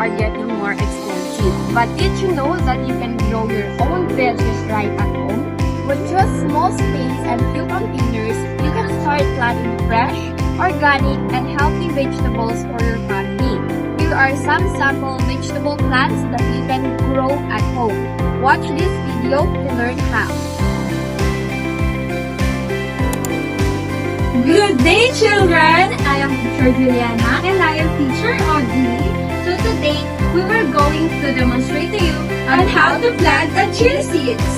are getting more expensive. But did you know that you can grow your own veggies right at home? With just small space and few containers, you can start planting fresh, organic, and healthy vegetables for your family. Here are some sample vegetable plants that you can grow at home. Watch this video to learn how. Good day, children! I am Teacher Juliana and I am Teacher Audrey. So today, we were going to demonstrate to you on how to plant a chili seeds.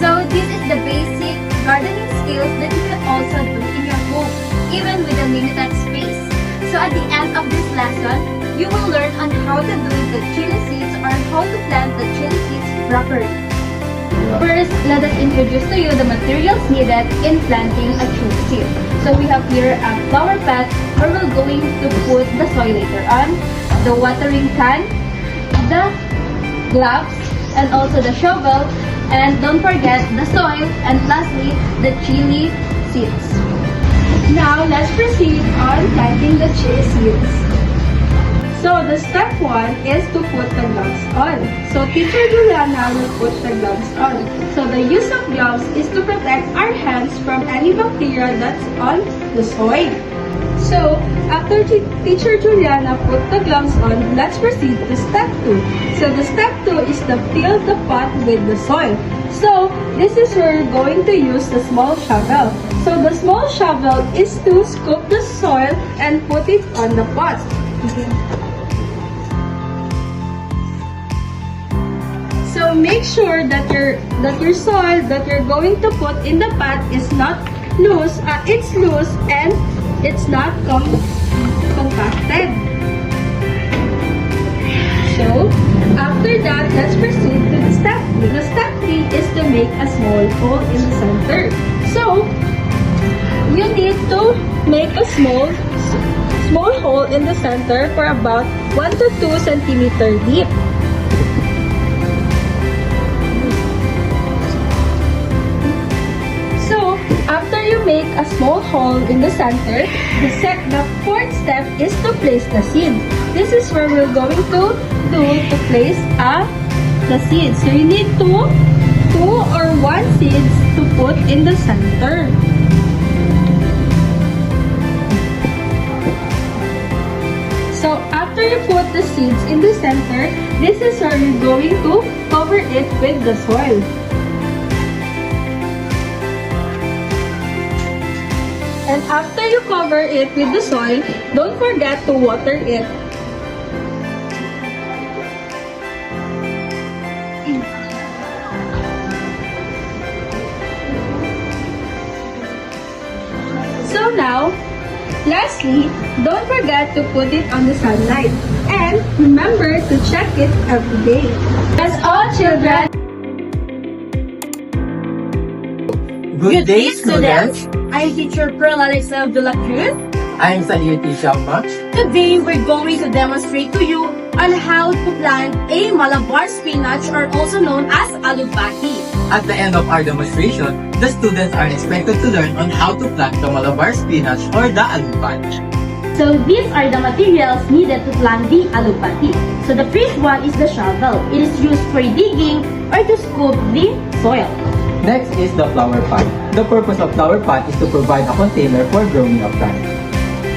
So this is the basic gardening skills that you can also do in your home, even with a limited space. So at the end of this lesson, you will learn on how to do the chili seeds or how to plant the chili seeds properly. First, let us introduce to you the materials needed in planting a chili seed. So we have here a flower pot where we're going to put the soil later on, the watering can, the gloves, and also the shovel, and don't forget the soil, and lastly, the chili seeds. Now, let's proceed on planting the chili seeds. So, the step 1 is to put the gloves on. So, Teacher Juliana will put the gloves on. So, the use of gloves is to protect our hands from any bacteria that's on the soil. So, after Teacher Juliana put the gloves on, let's proceed to step 2. So, the step 2 is to fill the pot with the soil. So, this is where we're going to use the small shovel. So, the small shovel is to scoop the soil and put it on the pot. So make sure that your soil that you're going to put in the pot is not loose. It's loose and it's not compacted. So after that, let's proceed to the step 3. The step 3 is to make a small hole in the center. So you need to make a small hole in the center for about 1 to 2 centimeter deep. So, after you make a small hole in the center, the fourth step is to place the seed. This is where we're going to place the seeds. So, you need two or one seeds to put in the center. So, after you put the seeds in the center, this is where you're going to cover it with the soil. And after you cover it with the soil, don't forget to water it. So now, lastly, don't forget to put it on the sunlight. And remember to check it every day. That's all, children! Good day, students! I'm Teacher Pearl Alexa de la Cruz. I'm Saluti Xiaoma. Today, we're going to demonstrate to you on how to plant a Malabar spinach or also known as alubati. At the end of our demonstration, the students are expected to learn on how to plant the Malabar spinach or the alubati. So these are the materials needed to plant the alubati. So the first one is the shovel. It is used for digging or to scoop the soil. Next is the flower pot. The purpose of flower pot is to provide a container for growing a plant.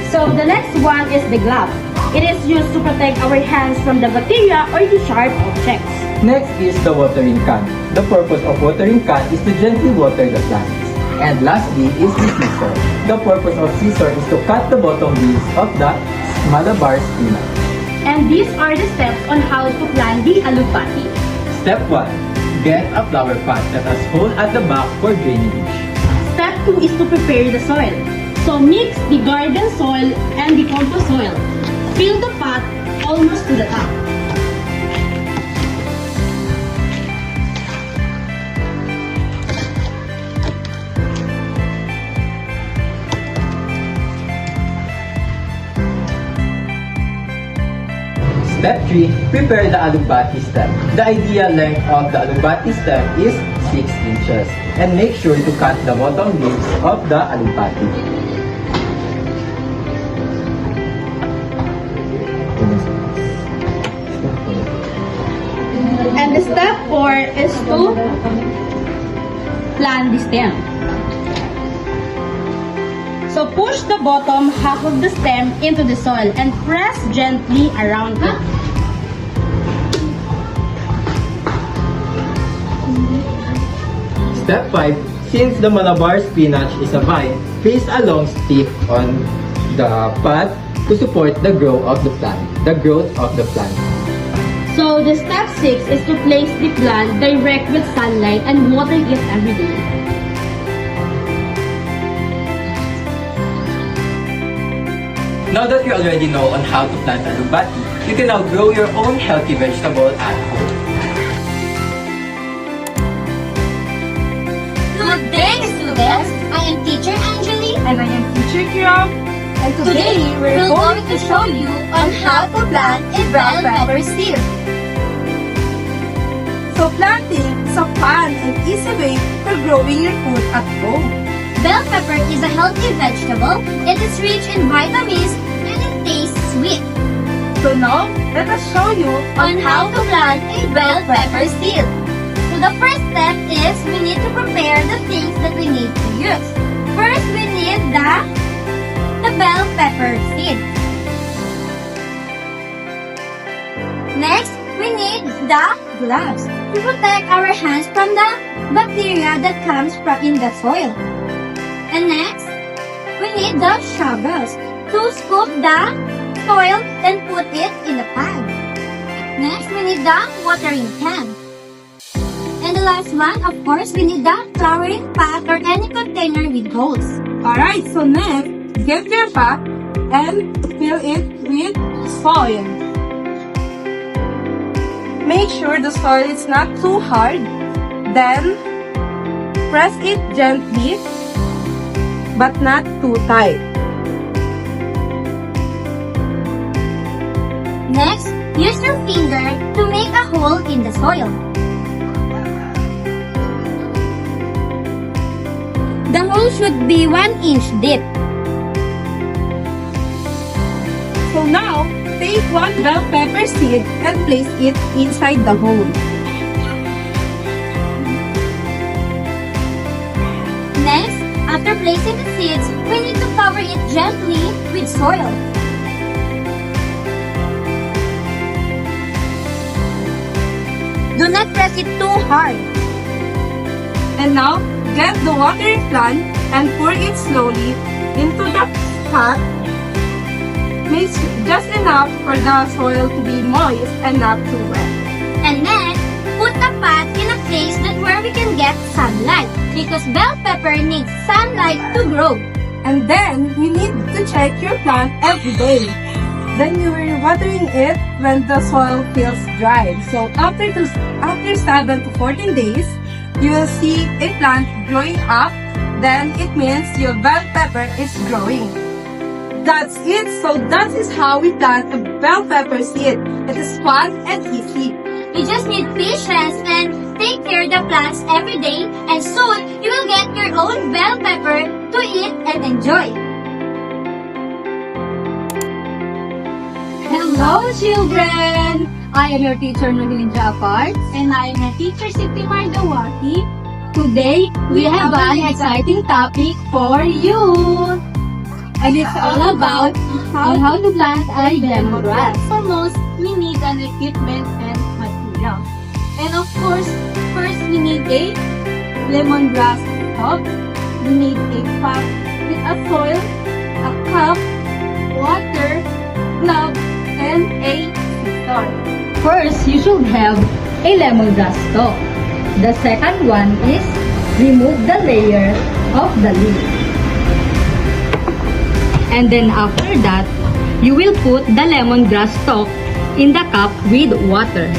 So the next one is the glove. It is used to protect our hands from the bacteria or the sharp objects. Next is the watering can. The purpose of watering can is to gently water the plants. And lastly is the scissor. The purpose of scissor is to cut the bottom leaves of the Malabar spinach. And these are the steps on how to plant the alubati. Step 1. Get a flower pot that has hole at the back for drainage. Step 2 is to prepare the soil. So mix the garden soil and the compost soil. Fill the pot almost to the top. Step 3. Prepare the alubati stem. The ideal length of the alubati stem is 6 inches. And make sure to cut the bottom leaves of the alubati. Step 4 is to plant the stem. So push the bottom half of the stem into the soil and press gently around it. Step 5. Since the Malabar spinach is a vine, place a long stick on the path to support the growth of the plant. So the step 6 is to place the plant direct with sunlight and water it every day. Now that you already know on how to plant alugbati, you can now grow your own healthy vegetable at home. Good day, students! I am teacher Angeli. And I am teacher Kiram. And Today, we're going to show you on how to plant a bell pepper seed. So planting is a fun and easy way for growing your food at home. Bell pepper is a healthy vegetable. It is rich in vitamins and it tastes sweet. So now, let us show you On how to plant a bell pepper seed. So the first step is we need to prepare the things that we need to use. First, we need the bell pepper seed. Next, we need the gloves to protect our hands from the bacteria that comes from in the soil. And next, we need the shovels to scoop the soil and put it in the pan. Next, we need the watering can. And the last one, of course, we need the flowering pot or any container with holes. Alright, so next, get your pot and fill it with soil. Make sure the soil is not too hard. Then, press it gently, but not too tight. Next, use your finger to make a hole in the soil. The hole should be 1 inch deep. So now, take one bell pepper seed and place it inside the hole. Next, after placing the seeds, we need to cover it gently with soil. Do not press it too hard. And now, get the watering plant and pour it slowly into the pot. Mix just enough for the soil to be moist and not too wet. And then, put the pot in a place that where we can get sunlight because bell pepper needs sunlight to grow. And then, you need to check your plant every day. Then you will watering it when the soil feels dry. So after 7 to 14 days, you will see a plant growing up. Then it means your bell pepper is growing. That's it. So that is how we plant a bell pepper seed. It is fun and easy. You just need patience and take care of the plants every day and soon you will get your own bell pepper to eat and enjoy. Hello, children! I am your teacher, Nohelin Jafar, and I am your teacher, Siti Mardawati. Today, we have an exciting topic for you. And it's all about how to plant a lemongrass. Foremost, we need an equipment and material. And of course, first we need a lemongrass stalk. We need a pot with a soil, a cup, water, glove, and a scissor. First, you should have a lemongrass stalk. The second one is remove the layer of the leaf. And then after that, you will put the lemongrass stalk in the cup with water.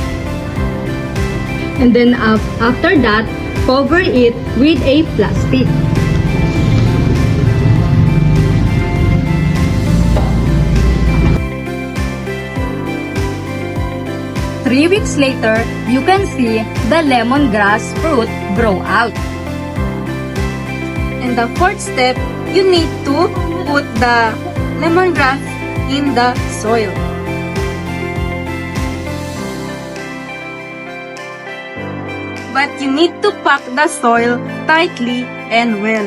And then after that, cover it with a plastic. 3 weeks later, you can see the lemongrass fruit grow out. And the fourth step, you need to put the lemongrass in the soil. but you need to pack the soil tightly and well.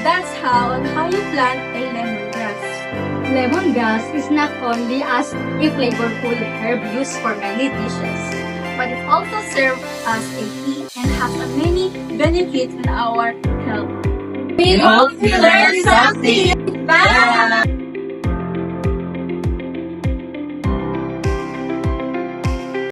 That's how you plant a lemongrass. Lemongrass is not only as a flavorful herb used for many dishes, but it also serves as a tea and has many benefits in our health. We hope you learned something. Bye!